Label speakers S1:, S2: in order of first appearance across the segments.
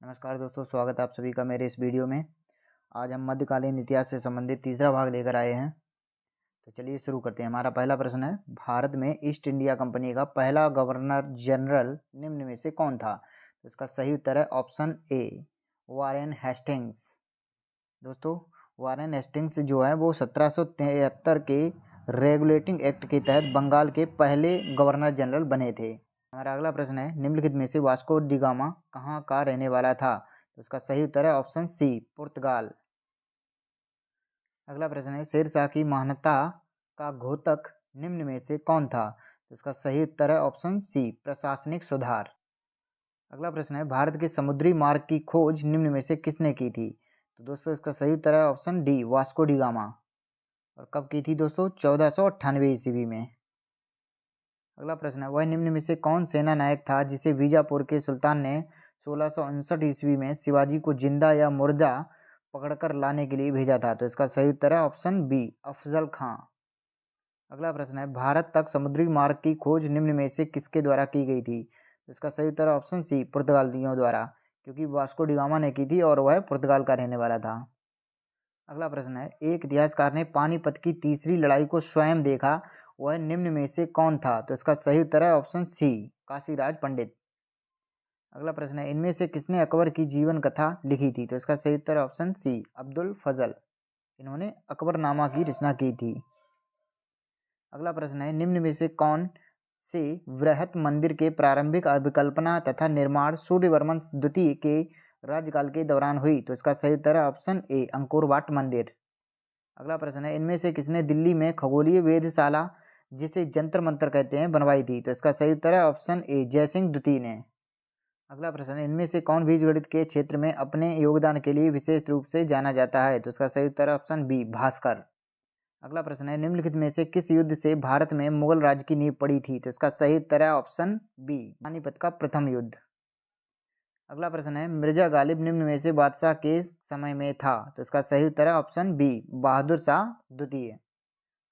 S1: नमस्कार दोस्तों, स्वागत है आप सभी का मेरे इस वीडियो में। आज हम मध्यकालीन इतिहास से संबंधित तीसरा भाग लेकर आए हैं। तो चलिए शुरू करते हैं। हमारा पहला प्रश्न है, भारत में ईस्ट इंडिया कंपनी का पहला गवर्नर जनरल निम्न में से कौन था? तो इसका सही उत्तर है ऑप्शन ए, वारेन हेस्टिंग्स। दोस्तों, वारेन हेस्टिंग्स जो है वो 1773 के रेगुलेटिंग एक्ट के तहत बंगाल के पहले गवर्नर जनरल बने थे। हमारा अगला प्रश्न है, निम्नलिखित में से वास्को डी गामा कहाँ का रहने वाला था? तो इसका सही उत्तर है ऑप्शन सी, पुर्तगाल। अगला प्रश्न है, शेरशाह की महानता का घोतक निम्न में से कौन था? तो इसका सही उत्तर है ऑप्शन सी, प्रशासनिक सुधार। अगला प्रश्न है, भारत के समुद्री मार्ग की खोज निम्न में से किसने की थी? तो दोस्तों इसका सही उत्तर है option D, Vasco D gamma. और कब की थी दोस्तों? 1498 ईस्वी में। अगला प्रश्न है, वह निम्न में से कौन सेना नायक था जिसे बीजापुर के सुल्तान ने 1659 ईस्वी में शिवाजी को जिंदा या मुर्दा पकड़कर लाने के लिए भेजा था? तो इसका सही उत्तर है ऑप्शन बी, अफजल खां। अगला प्रश्न है, भारत तक समुद्री मार्ग की खोज निम्न में से किसके द्वारा की गई थी? तो इसका सही उत्तर है ऑप्शन सी, पुर्तगालियों द्वारा, क्योंकि वास्को डी गामा ने की थी और वह पुर्तगाल का रहने वाला था। अगला प्रश्न है, एक इतिहासकार ने पानीपत की तीसरी लड़ाई को स्वयं देखा, वह निम्न में से कौन था? तो इसका सही उत्तर है ऑप्शन सी, काशीराज पंडित। अगला प्रश्न है, इनमें से किसने अकबर की जीवन कथा लिखी थी? तो इसका सही उत्तर है ऑप्शन सी, अब्दुल फजल। इन्होंने अकबरनामा की रचना की थी। अगला प्रश्न है, निम्न में से कौन से वृहत मंदिर के प्रारंभिक अभिकल्पना तथा निर्माण सूर्यवर्मन द्वितीय के राज्यकाल के दौरान हुई? तो इसका सही उत्तर है ऑप्शन ए, अंकोर वाट मंदिर। अगला प्रश्न है, इनमें से किसने दिल्ली में खगोलीय वेधशाला, जिसे जंतर मंतर कहते हैं, बनवाई थी? तो इसका सही उत्तर है ऑप्शन ए, जयसिंह द्वितीय ने। अगला प्रश्न है, इनमें से कौन बीजगणित के क्षेत्र में अपने योगदान के लिए विशेष रूप से जाना जाता है? तो इसका सही उत्तर है ऑप्शन बी, भास्कर। अगला प्रश्न है, निम्नलिखित में से किस युद्ध से भारत में मुगल राज्य की नींव पड़ी थी? तो इसका सही उत्तर है ऑप्शन बी, पानीपत का प्रथम युद्ध। अगला प्रश्न है, मिर्जा गालिब निम्न में से बादशाह के समय में था? तो इसका सही उत्तर है ऑप्शन बी, बहादुर शाह द्वितीय।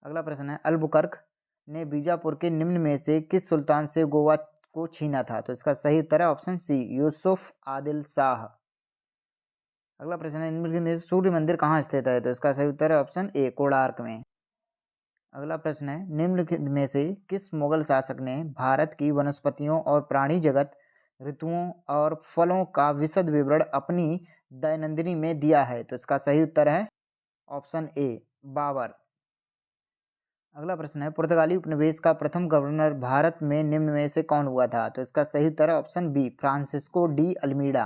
S1: अगला प्रश्न है, अल्बुकर्क ने बीजापुर के निम्न में से किस सुल्तान से गोवा को छीना था? तो इसका सही उत्तर है ऑप्शन सी, यूसुफ आदिल शाह। अगला प्रश्न है, निम्नलिखित में से सूर्य मंदिर कहाँ स्थित है? तो इसका सही उत्तर है ऑप्शन ए, कोणार्क में। अगला प्रश्न है, निम्नलिखित में से किस मुगल शासक ने भारत की वनस्पतियों और प्राणी जगत, ऋतुओं और फलों का विशद विवरण अपनी दैनंदिनी में दिया है? तो इसका सही उत्तर है ऑप्शन ए, बाबर। अगला प्रश्न है, पुर्तगाली उपनिवेश का प्रथम गवर्नर भारत में निम्न में से कौन हुआ था? तो इसका सही उत्तर है option B, Francisco de Almeida.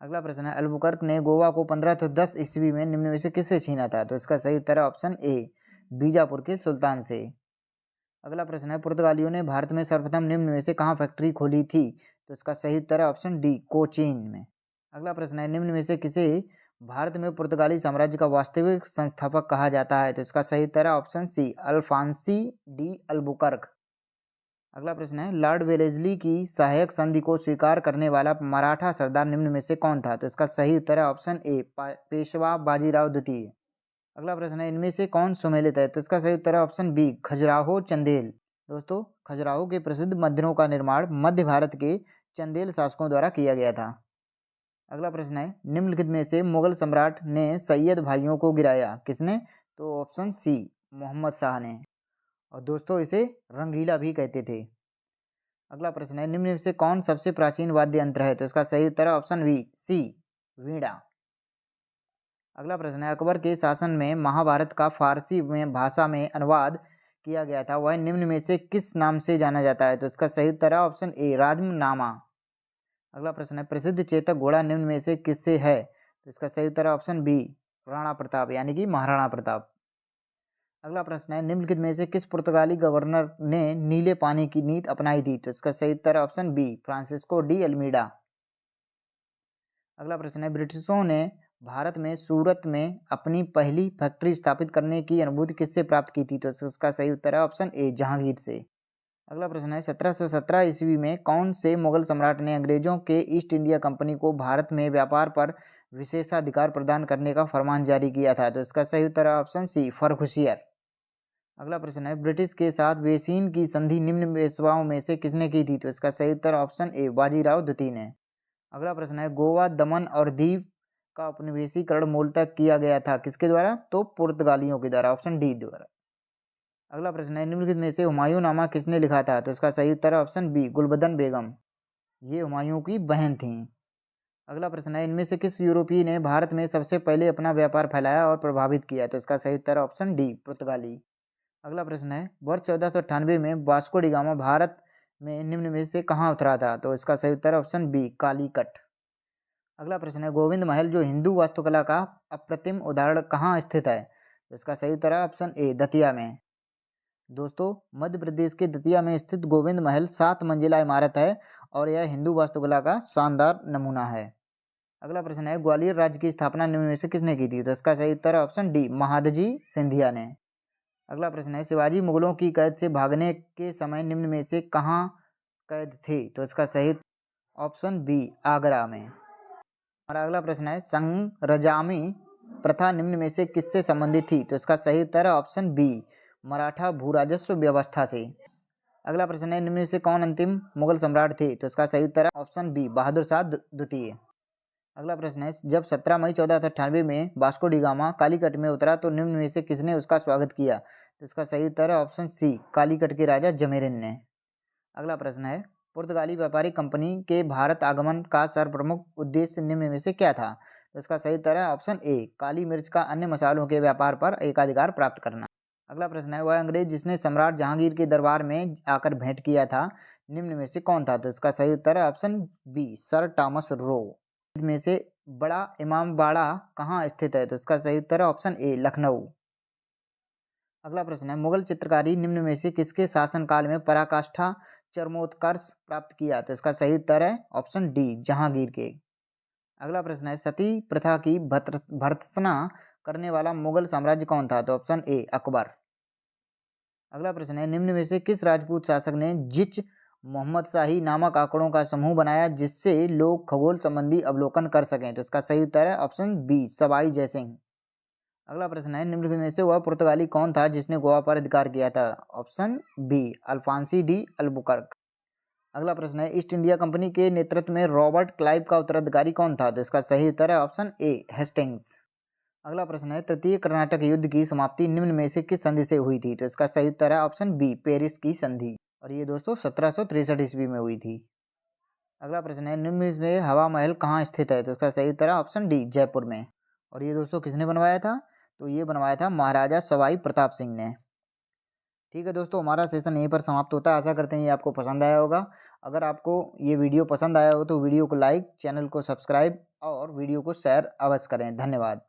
S1: अगला प्रश्न है, अल्बुकर्क ने गोवा को 1510 ईस्वी में निम्न में से किससे छीना था? तो इसका सही उत्तर है ऑप्शन ए, बीजापुर के सुल्तान से। अगला प्रश्न है, पुर्तगालियों ने भारत में सर्वप्रथम निम्न में से कहाँ फैक्ट्री खोली थी? तो इसका सही उत्तर है ऑप्शन डी, कोचीन में। अगला प्रश्न है, निम्न में से किसे भारत में पुर्तगाली साम्राज्य का वास्तविक संस्थापक कहा जाता है? तो इसका सही उत्तर है ऑप्शन सी, अल्फांसी डी अल्बुकर्क। अगला प्रश्न है, लॉर्ड वेलेस्ली की सहायक संधि को स्वीकार करने वाला मराठा सरदार निम्न में से कौन था? तो इसका सही उत्तर है ऑप्शन ए, पेशवा बाजीराव द्वितीय। अगला प्रश्न है, इनमें से कौन सुमेलित है? तो इसका सही उत्तर है ऑप्शन बी, खजुराहो चंदेल। दोस्तों, खजुराहो के प्रसिद्ध मंदिरों का निर्माण मध्य भारत के चंदेल शासकों द्वारा किया गया था। अगला प्रश्न है, निम्नलिखित में से मुगल सम्राट ने सैयद भाइयों को गिराया? किसने? तो ऑप्शन सी, मोहम्मद शाह ने। और दोस्तों, इसे रंगीला भी कहते थे। अगला प्रश्न है, निम्न में से कौन सबसे प्राचीन वाद्य यंत्र है? तो इसका सही उत्तर है ऑप्शन बी, सी, वीणा। अगला प्रश्न है, अकबर के शासन में महाभारत का फारसी में भाषा में अनुवाद किया गया था, वह निम्न में से किस नाम से जाना जाता है? तो इसका सही उत्तर है ऑप्शन ए, राजमनामा। अगला प्रश्न है, प्रसिद्ध चेतक घोड़ा निम्न में से किससे है? तो इसका सही उत्तर है ऑप्शन बी, राणा प्रताप यानी कि महाराणा प्रताप। अगला प्रश्न है, निम्नलिखित में से किस पुर्तगाली गवर्नर ने नीले पानी की नीति अपनाई थी? तो इसका सही उत्तर है option B, Francisco de Almeida. अगला प्रश्न है, ब्रिटिशों ने भारत में सूरत में अपनी पहली फैक्ट्री स्थापित करने की अनुमति किससे प्राप्त की थी? तो इसका सही उत्तर है ऑप्शन ए, जहांगीर से। अगला प्रश्न है, 1717 ईस्वी में कौन से मुगल सम्राट ने अंग्रेजों के ईस्ट इंडिया कंपनी को भारत में व्यापार पर विशेषाधिकार प्रदान करने का फरमान जारी किया था? तो इसका सही उत्तर है ऑप्शन सी, फर्रुखियर। अगला प्रश्न है, ब्रिटिश के साथ वेसीन की संधि निम्न पेशवाओं में से किसने की थी? तो इसका सही उत्तर ऑप्शन ए, बाजीराव द्वितीय ने। अगला प्रश्न है गोवा, दमन और दीव का उपनिवेशीकरण मूलतः किया गया था किसके द्वारा? तो पुर्तगालियों के द्वारा, ऑप्शन डी द्वारा। अगला प्रश्न है निम्नलिखित में से हुमायूं नामा किसने लिखा था? तो इसका सही उत्तर है ऑप्शन बी, गुलबदन बेगम। ये हुमायूं की बहन थी। अगला प्रश्न है इनमें से किस यूरोपीय ने भारत में सबसे पहले अपना व्यापार फैलाया और प्रभावित किया? तो इसका सही उत्तर है ऑप्शन डी, पुर्तगाली। अगला प्रश्न है वर्ष 1498 में वास्को डी गामा भारत में निम्न में से कहाँ उतरा था? तो इसका सही उत्तर है ऑप्शन बी, कालीकट। अगला प्रश्न है गोविंद महल जो हिंदू वास्तुकला का अप्रतिम उदाहरण कहाँ स्थित है? तो इसका सही उत्तर है ऑप्शन ए, दतिया में। दोस्तों मध्य प्रदेश के दतिया में स्थित गोविंद महल 7 मंजिला इमारत है और यह हिंदू वास्तुकला का शानदार नमूना है। अगला प्रश्न है ग्वालियर राज्य की स्थापना निम्न में से किसने की थी? तो इसका सही उत्तर है ऑप्शन डी, महादजी सिंधिया ने। अगला प्रश्न है शिवाजी मुगलों की कैद से भागने के समय निम्न में से कहाँ कैद थे? तो इसका सही ऑप्शन बी, आगरा में। हमारा अगला प्रश्न है संरजामी प्रथा निम्न में से किससे संबंधित थी? तो इसका सही उत्तर है ऑप्शन बी, मराठा भूराजस्व व्यवस्था से। अगला प्रश्न है निम्न में से कौन अंतिम मुगल सम्राट थे? तो इसका सही उत्तर है ऑप्शन बी, बहादुर शाह द्वितीय। अगला प्रश्न है जब 17 मई 1498 में वास्को डी गामा कालीकट में उतरा तो निम्न में से किसने उसका स्वागत किया? तो इसका सही उत्तर है ऑप्शन सी, कालीकट के राजा जमेरिन ने। अगला प्रश्न है पुर्तगाली व्यापारी कंपनी के भारत आगमन का सर्वप्रमुख उद्देश्य निम्न में से क्या था? तो इसका सही उत्तर है ऑप्शन ए, काली मिर्च का अन्य मसालों के व्यापार पर एकाधिकार प्राप्त करना। अगला प्रश्न है वह अंग्रेज जिसने सम्राट जहांगीर के दरबार में आकर भेंट किया था निम्न में से कौन था? तो इसका सही उत्तर है option B, sir Thomas Roe. में से बड़ा इमामबाड़ा कहाँ स्थित है? तो इसका सही उत्तर है ऑप्शन ए, लखनऊ। अगला प्रश्न है मुगल चित्रकारी निम्न में से किसके शासनकाल में पराकाष्ठा चरमोत्कर्ष प्राप्त किया? तो इसका सही उत्तर है ऑप्शन डी, जहांगीर के। अगला प्रश्न है सती प्रथा की भर्त्सना करने वाला मुगल साम्राज्य कौन था? तो ऑप्शन ए, अकबर। अगला प्रश्न है निम्न में से किस राजपूत शासक ने जिच मोहम्मद शाही नामक आंकड़ों का समूह बनाया जिससे लोग खगोल संबंधी अवलोकन कर सकें? तो इसका सही उत्तर है ऑप्शन बी, सवाई जयसिंह। अगला प्रश्न है निम्नलिखित में से वह पुर्तगाली कौन था जिसने गोवा पर अधिकार किया था? Option B, Alfonso de Albuquerque. अगला प्रश्न है ईस्ट इंडिया कंपनी के नेतृत्व में रॉबर्ट क्लाइव का उत्तराधिकारी कौन था? तो इसका सही उत्तर है ऑप्शन ए, हेस्टिंग्स। अगला प्रश्न है तृतीय कर्नाटक युद्ध की समाप्ति निम्न में से किस संधि से हुई थी? तो इसका सही उत्तर है ऑप्शन बी, पेरिस की संधि। और ये दोस्तों 1763 ईस्वी में हुई थी। अगला प्रश्न है निम्न में हवा महल कहाँ स्थित है? तो इसका सही उत्तर है ऑप्शन डी, जयपुर में। और ये दोस्तों किसने बनवाया था? तो ये बनवाया था महाराजा सवाई प्रताप सिंह ने। ठीक है दोस्तों, हमारा सेशन यहीं पर समाप्त होता है। आशा करते हैं ये आपको पसंद आया होगा। अगर आपको ये वीडियो पसंद आया हो तो वीडियो को लाइक, चैनल को सब्सक्राइब और वीडियो को शेयर अवश्य करें। धन्यवाद।